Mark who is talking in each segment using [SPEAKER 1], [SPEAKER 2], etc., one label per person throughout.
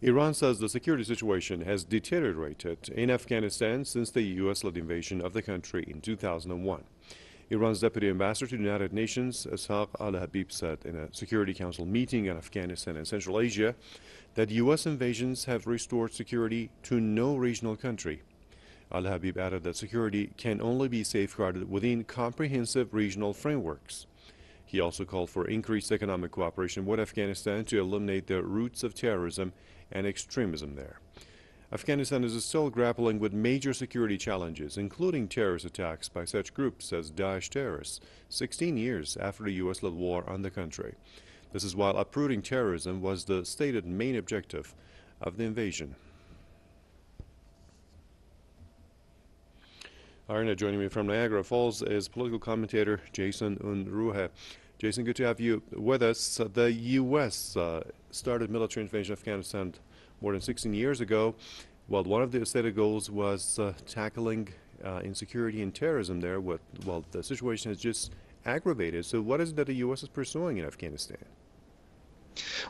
[SPEAKER 1] Iran says the security situation has deteriorated in Afghanistan since the U.S.-led invasion of the country in 2001. Iran's deputy ambassador to the United Nations, Ishaq al-Habib, said in a Security Council meeting on Afghanistan and Central Asia that U.S. invasions have restored security to no regional country. Al-Habib added that security can only be safeguarded within comprehensive regional frameworks. He also called for increased economic cooperation with Afghanistan to eliminate the roots of terrorism and extremism there. Afghanistan is still grappling with major security challenges, including terrorist attacks by such groups as Daesh terrorists, 16 years after the U.S.-led war on the country. This is while uprooting terrorism was the stated main objective of the invasion. Joining me from Niagara Falls is political commentator Jason Unruhe. Jason, good to have you with us. The U.S. Started military intervention in Afghanistan more than 16 years ago. Well, one of the stated goals was tackling insecurity and terrorism there. Well, the situation has just aggravated. So what is it that the U.S. is pursuing in Afghanistan?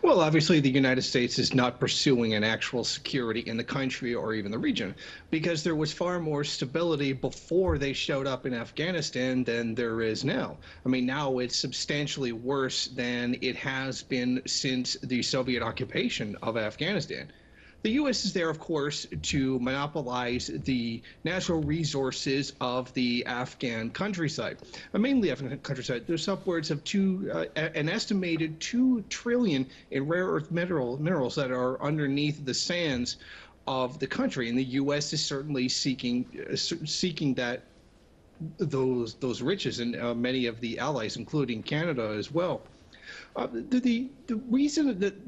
[SPEAKER 2] Well, obviously, the United States is not pursuing an actual security in the country or even the region, because there was far more stability before they showed up in Afghanistan than there is now. I mean, now it's substantially worse than it has been since the Soviet occupation of Afghanistan. The U.S. is there, of course, to monopolize the natural resources of the Afghan countryside, mainly Afghan countryside. There's upwards of an estimated 2 trillion in rare earth minerals that are underneath the sands of the country, and the U.S. is certainly seeking that those riches, and many of the allies, including Canada as well. The reason that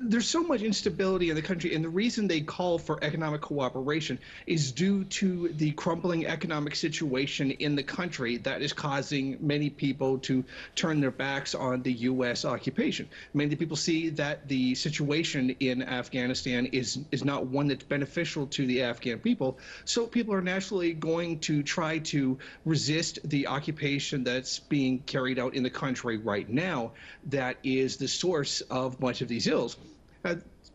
[SPEAKER 2] there's so much instability in the country, and the reason they call for economic cooperation is due to the crumbling economic situation in the country that is causing many people to turn their backs on the U.S. occupation. Many people see that the situation in Afghanistan is not one that's beneficial to the Afghan people, so people are naturally going to try to resist the occupation that's being carried out in the country right now that is the source of much of these ills.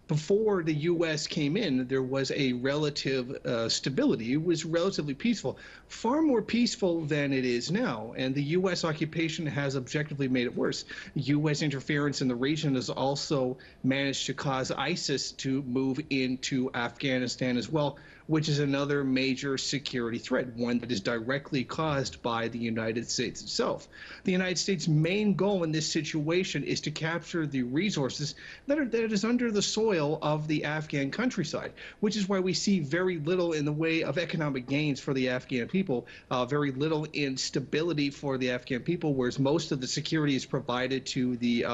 [SPEAKER 2] Before the U.S. came in, there was a relative stability. It was relatively peaceful, far more peaceful than it is now. And the U.S. occupation has objectively made it worse. U.S. interference in the region has also managed to cause ISIS to move into Afghanistan as well, which is another major security threat, one that is directly caused by the United States itself. The United States' main goal in this situation is to capture the resources that is under the soil of the Afghan countryside, which is why we see very little in the way of economic gains for the Afghan people, very little in stability for the Afghan people, whereas most of the security is provided to the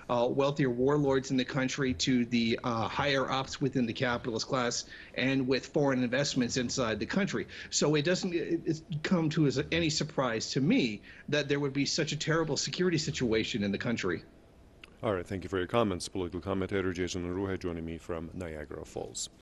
[SPEAKER 2] wealthier warlords in the country, to the higher ups within the capitalist class, and with foreign investments inside the country. So it doesn't come to as any surprise to me that there would be such a terrible security situation in the country.
[SPEAKER 1] All right, thank you for your comments. Political commentator Jason Unruhe joining me from Niagara Falls.